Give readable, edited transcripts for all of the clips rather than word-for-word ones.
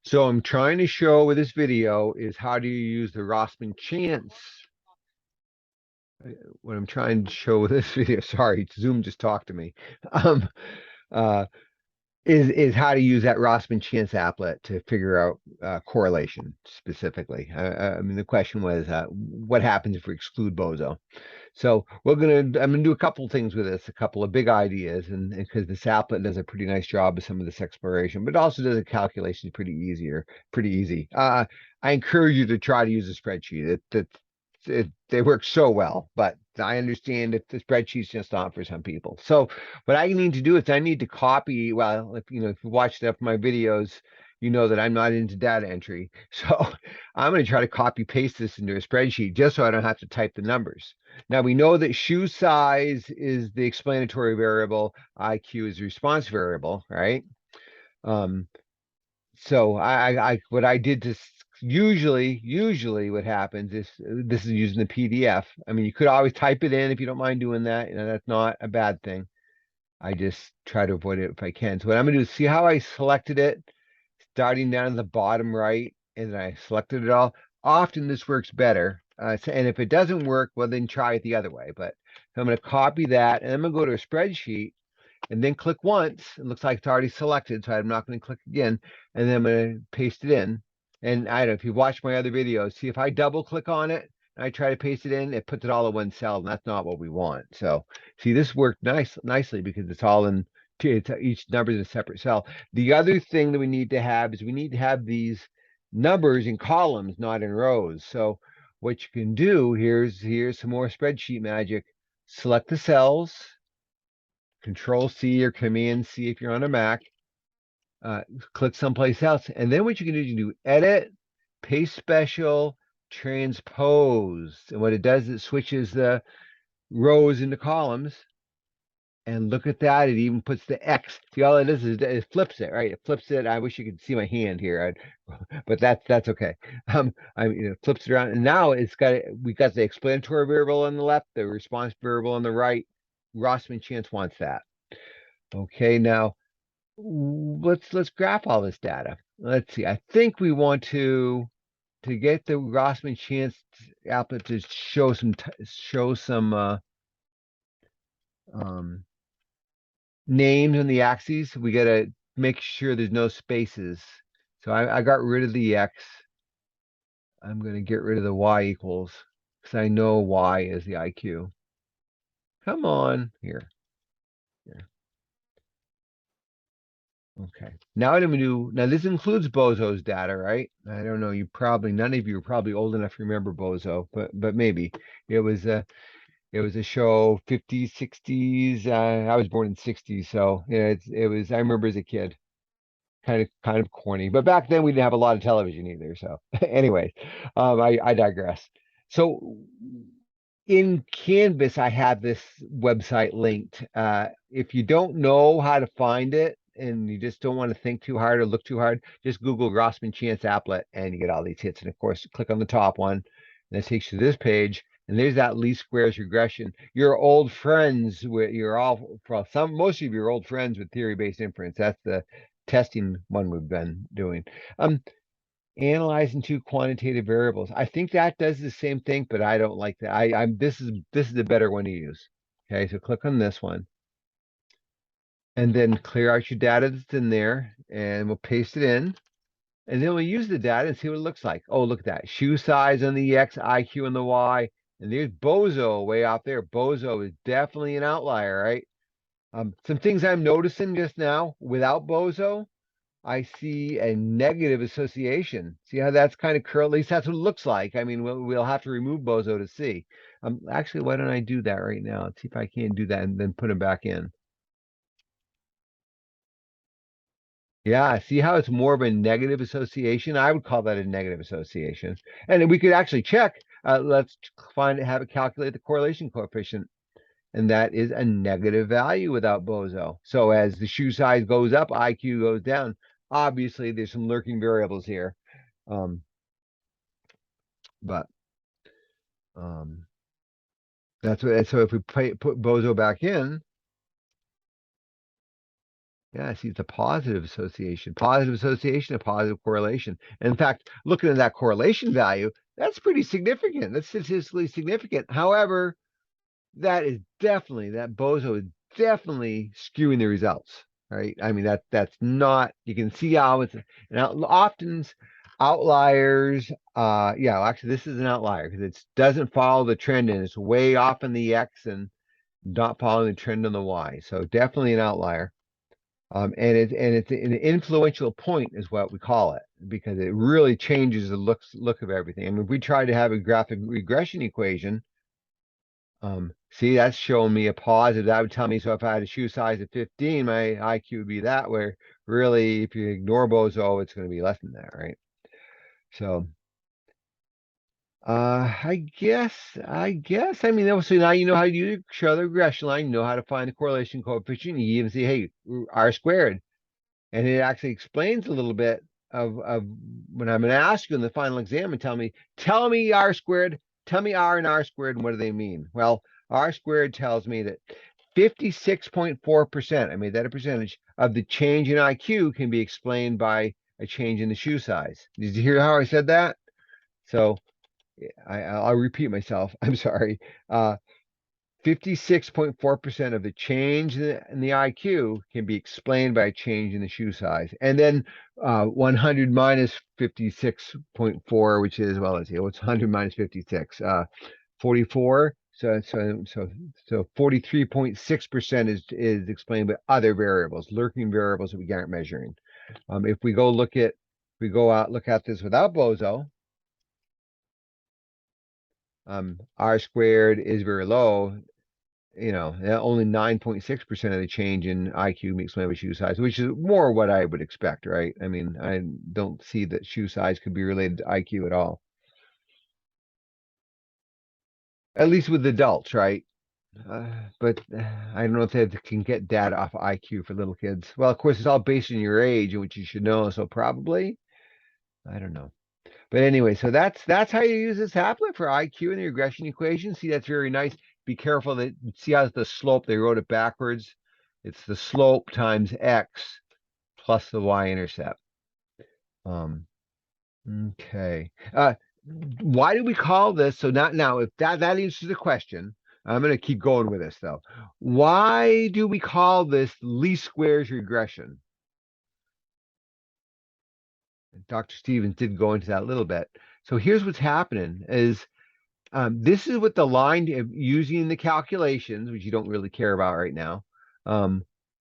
So I'm trying to show with this video is how do you use the Rossman chance. What I'm trying to show with this video, sorry, Zoom just talked to me. Um, uh, is how to use that Rossman chance applet to figure out correlation specifically. I mean, the question was, what happens if we exclude bozo? So I'm gonna do a couple things with this, a couple of big ideas, and because this applet does a pretty nice job of some of this exploration, but also does the calculations pretty easy. I encourage you to try to use a spreadsheet. They work so well, but I understand if the spreadsheet's just not for some people. So what I need to do is I need to copy. Well, if you watched up my videos, you know that I'm not into data entry. So I'm going to try to copy paste this into a spreadsheet just so I don't have to type the numbers. Now we know that shoe size is the explanatory variable, IQ is the response variable, right? Um, so what I did to usually what happens is this is using the PDF. I mean, you could always type it in if you don't mind doing that. That's not a bad thing. I just try to avoid it if I can. So what I'm gonna do is see how I selected it, starting down at the bottom right, and then I selected it all. Often this works better. And if it doesn't work, well, then try it the other way. But I'm going to copy that, and I'm going to go to a spreadsheet, and then click once. It looks like it's already selected, so I'm not going to click again. And then I'm going to paste it in. And I don't know if you watch my other videos, see if I double click on it and I try to paste it in, it puts it all in one cell, and that's not what we want. So see, this worked nicely because it's all in each number is in a separate cell. The other thing that we need to have is we need to have these numbers in columns, not in rows. So what you can do, here's some more spreadsheet magic. Select the cells, Control C or Command C if you're on a Mac. Click someplace else, and then what you can do, you can do Edit, Paste Special, Transpose, and what it does, it switches the rows into columns. And look at that, it even puts the X. See, all it is it flips it, right? It flips it. I wish you could see my hand here, but that's okay. Flips it around, and now we got the explanatory variable on the left, the response variable on the right. Rossman chance wants that. Okay, now let's graph all this data. Let's see. I think we want to get the Rossman chance applet to show some names on the axes. We got to make sure there's no spaces. So I got rid of the X. I'm going to get rid of the Y equals because I know Y is the IQ. Come on, here. Okay. Now what I'm gonna do, now this includes Bozo's data, right? I don't know, none of you are probably old enough to remember Bozo, but maybe. It was a show 50s, 60s. I was born in 60s, so yeah, I remember as a kid. Kind of corny. But back then we didn't have a lot of television either. So anyway, I digress. So in Canvas, I have this website linked. If you don't know how to find it and you just don't want to think too hard or look too hard, just Google Rossman Chance Applet and you get all these hits. And of course, click on the top one, and it takes you to this page. And there's that least-squares regression. You're old friends with most of you are old friends with theory-based inference. That's the testing one we've been doing. Analyzing two quantitative variables. I think that does the same thing, but I don't like that. This is the better one to use. Okay, so click on this one. And then clear out your data that's in there, and we'll paste it in. And then we'll use the data and see what it looks like. Oh, look at that. Shoe size on the X, IQ on the Y. And there's Bozo way out there. Bozo is definitely an outlier, right? Some things I'm noticing just now without Bozo, I see a negative association. See how that's kind of curled? At least that's what it looks like. I mean, we'll have to remove Bozo to see. Actually, why don't I do that right now? Let's see if I can do that and then put him back in. Yeah, see how it's more of a negative association? I would call that a negative association. And we could actually check. Let's have it calculate the correlation coefficient. And that is a negative value without Bozo. So as the shoe size goes up, IQ goes down. Obviously, there's some lurking variables here. But that's what. So if we put Bozo back in, Yeah, see, it's a positive association, a positive correlation. And in fact, looking at that correlation value, that's pretty significant. That's statistically significant. However, that bozo is definitely skewing the results, right? I mean, that's not, you can see how it's, and often outliers, yeah, well, actually, this is an outlier because it doesn't follow the trend and it's way off in the X and not following the trend on the Y. So definitely an outlier. And it's an influential point is what we call it because it really changes the look of everything. I mean, if we try to have a graphic regression equation, see, that's showing me a positive. That would tell me, so if I had a shoe size of 15, my IQ would be that, where really, if you ignore bozo, it's going to be less than that, right? So, I mean, obviously now you know how to show the regression line, you know how to find the correlation coefficient. You even see, hey, R squared. And it actually explains a little bit of when I'm going to ask you in the final exam and tell me R squared, tell me R and R squared, and what do they mean? Well, R squared tells me that 56.4%, I made that a percentage, of the change in IQ can be explained by a change in the shoe size. Did you hear how I said that? So I'll repeat myself. I'm sorry. 56.4% of the change in the IQ can be explained by a change in the shoe size. And then 100 minus 56.4, which is, well, let's see, what's 100 minus 56? 44. So 43.6% is explained by other variables, lurking variables that we aren't measuring. If we go out, look at this without bozo, R squared is very low. Only 9.6% of the change in IQ makes my shoe size, which is more what I would expect, right? I mean, I don't see that shoe size could be related to IQ at all. At least with adults, right? But I don't know if they can get data off of IQ for little kids. Well, of course, it's all based on your age, which you should know. So probably, I don't know. But anyway, so that's how you use this applet for IQ in the regression equation. See, that's very nice. Be careful that see how the slope, they wrote it backwards. It's the slope times X plus the Y-intercept. Um, okay. Why do we call this? So not now, if that answers the question, I'm going to keep going with this though. Why do we call this least squares regression? Dr. Stevens did go into that a little bit. So here's what's happening is this is what the line using the calculations, which you don't really care about right now.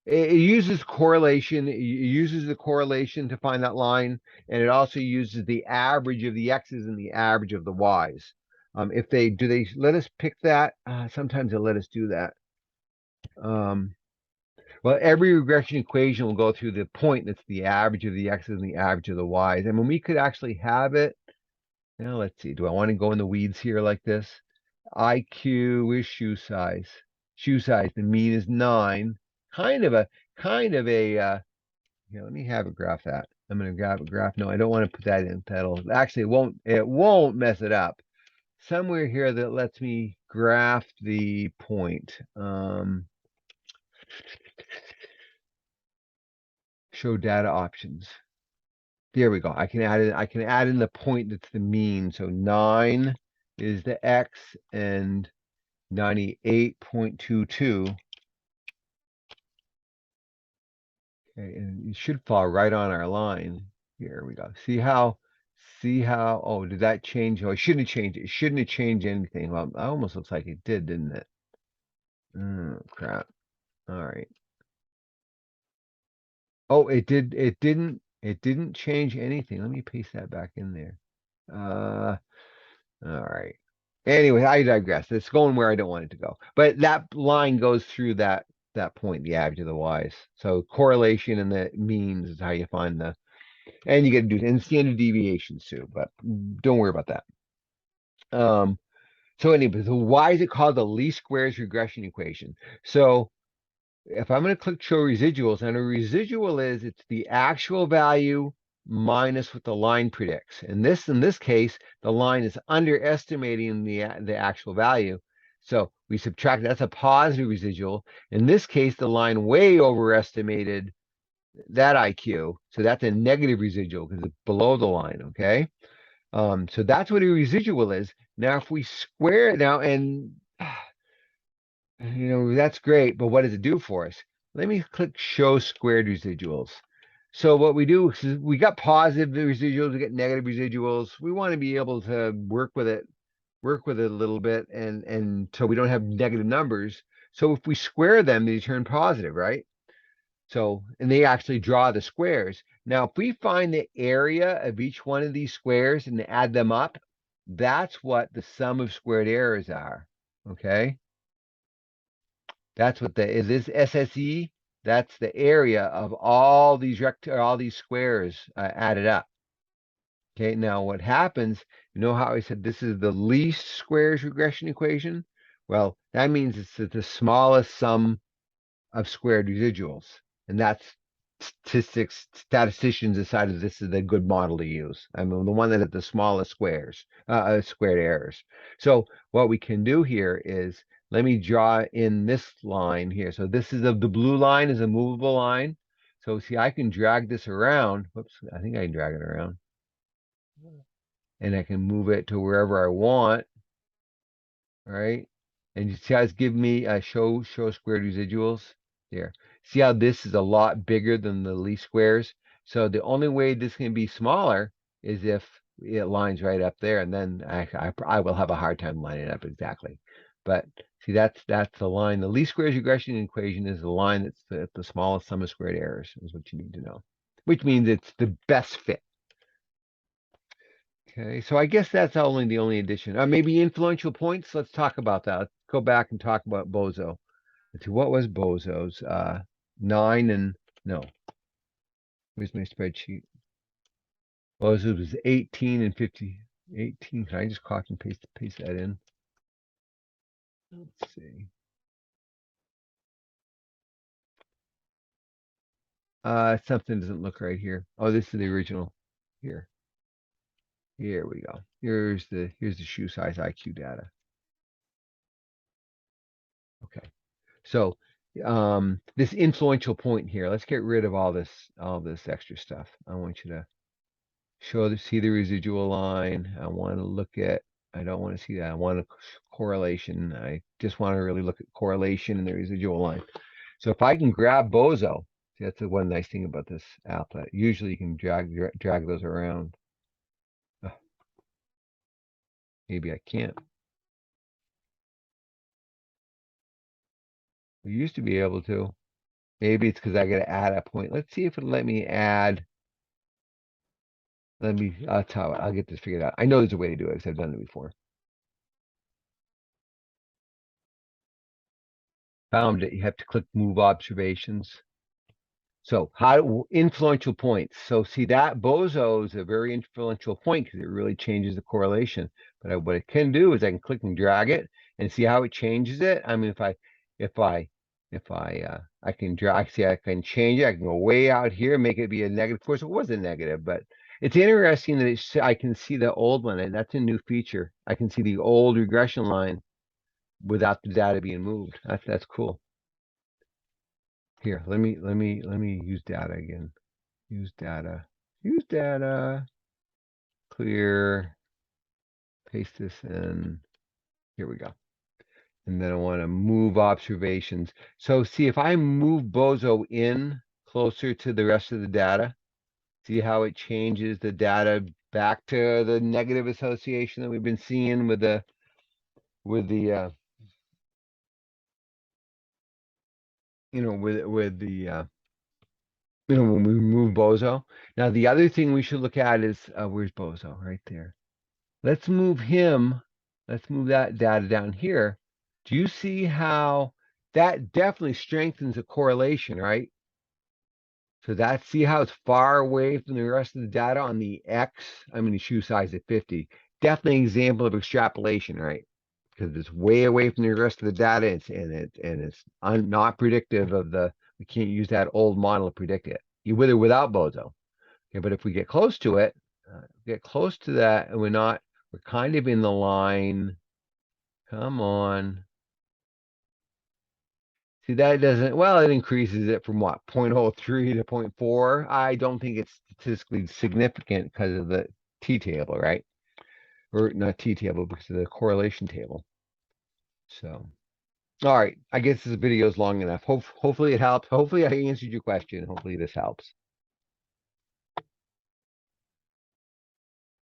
It uses correlation. It uses the correlation to find that line, and it also uses the average of the x's and the average of the y's. If they let us pick that? Sometimes they'll let us do that. Well, every regression equation will go through the point that's the average of the x's and the average of the y's. And when we could actually have it, now let's see. Do I want to go in the weeds here like this? IQ is shoe size. Shoe size. The mean is 9. Kind of a let me have a graph that. I'm gonna grab a graph. No, I don't want to put that in. That'll actually it won't mess it up. Somewhere here that lets me graph the point. Show data options. There we go. I can add in the point that's the mean. So 9 is the X and 98.22. Okay, and it should fall right on our line. Here we go. Oh, did that change? Oh, it shouldn't have changed. It shouldn't have changed anything. Well, it almost looks like it did, didn't it? Oh, crap. All right. Oh, it didn't change anything. Let me paste that back in there. Uh, all right. Anyway, I digress. It's going where I don't want it to go. But that line goes through that point, the average of the y's. So correlation and the means is how you find and you get to do and standard deviations too, but don't worry about that. So anyway, so why is it called the least squares regression equation? So if I'm going to click show residuals, and a residual it's the actual value minus what the line predicts. In this case, the line is underestimating the actual value. So we subtract, that's a positive residual. In this case, the line way overestimated that IQ. So that's a negative residual because it's below the line, okay? So that's what a residual is. Now, if we square now, and that's great, but what does it do for us? Let me click Show Squared Residuals. So what we do is we got positive residuals, we get negative residuals. We want to be able to work with it a little bit, and so we don't have negative numbers. So if we square them, they turn positive, right? So, and they actually draw the squares. Now, if we find the area of each one of these squares and add them up, that's what the sum of squared errors are. Okay? That's what the is this SSE? That's the area of all these all these squares added up. Okay, now what happens, you know how I said this is the least squares regression equation? Well, that means it's the smallest sum of squared residuals. And that's statisticians decided this is a good model to use. I mean, the one that has the smallest squared errors. So what we can do here is, let me draw in this line here. So this is the blue line is a movable line. So see, I can drag this around. Whoops, I think I can drag it around. And I can move it to wherever I want. All right. And you see how it's giving me show squared residuals there. See how this is a lot bigger than the least squares. So the only way this can be smaller is if it lines right up there, and then I will have a hard time lining it up exactly. But see, that's the line. The least squares regression equation is the line that's the smallest sum of squared errors is what you need to know, which means it's the best fit. Okay, so I guess that's only the only addition. Maybe influential points. Let's talk about that. Let's go back and talk about Bozo. Let's see, what was Bozo's? 9 and no. Where's my spreadsheet? Bozo's was 18 and 50. 18. Can I just copy and paste that in? Let's see. Something doesn't look right here. Oh, this is the original. Here. Here we go. Here's the shoe size IQ data. Okay. So this influential point here, let's get rid of all this extra stuff. I want you to see the residual line. I want to look at, I don't want to see that. I want a correlation. I just want to really look at correlation in the residual line. So if I can grab Bozo, see, that's the one nice thing about this applet. Usually you can drag those around. Maybe I can't. We used to be able to. Maybe it's because I got to add a point. Let's see if it'll let me add. I'll tell you, I'll get this figured out. I know there's a way to do it because I've done it before. Found it. You have to click Move Observations. So how influential points. So see that Bozo is a very influential point because it really changes the correlation. But what it can do is I can click and drag it and see how it changes it. I mean, I can drag, see I can change it. I can go way out here, make it be a negative. Of course, it was a negative, but it's interesting that I can see the old one, and that's a new feature. I can see the old regression line without the data being moved. That's cool. Here, let me use data again. Use data. Use data. Clear. Paste this in. Here we go. And then I want to move observations. So see if I move Bozo in closer to the rest of the data, see how it changes the data back to the negative association that we've been seeing with the with the with the when we move Bozo. Now the other thing we should look at is where's Bozo? Right there. Let's move him. Let's move that data down here. Do you see how that definitely strengthens the correlation, right? So see how it's far away from the rest of the data on the X. I'm going to shoe size at 50. Definitely an example of extrapolation, right? Because it's way away from the rest of the data, and it's not predictive of the. We can't use that old model to predict it. You with or without Bozo. Okay, but if we get close to it, get close to that, and we're kind of in the line. Come on. See, that doesn't, well, it increases it from what, 0.03 to zero point 0.4. I don't think it's statistically significant because of the t-table, right? Or not t-table, because of the correlation table. So, all right, I guess this video is long enough. Hopefully it helps. Hopefully I answered your question. Hopefully this helps.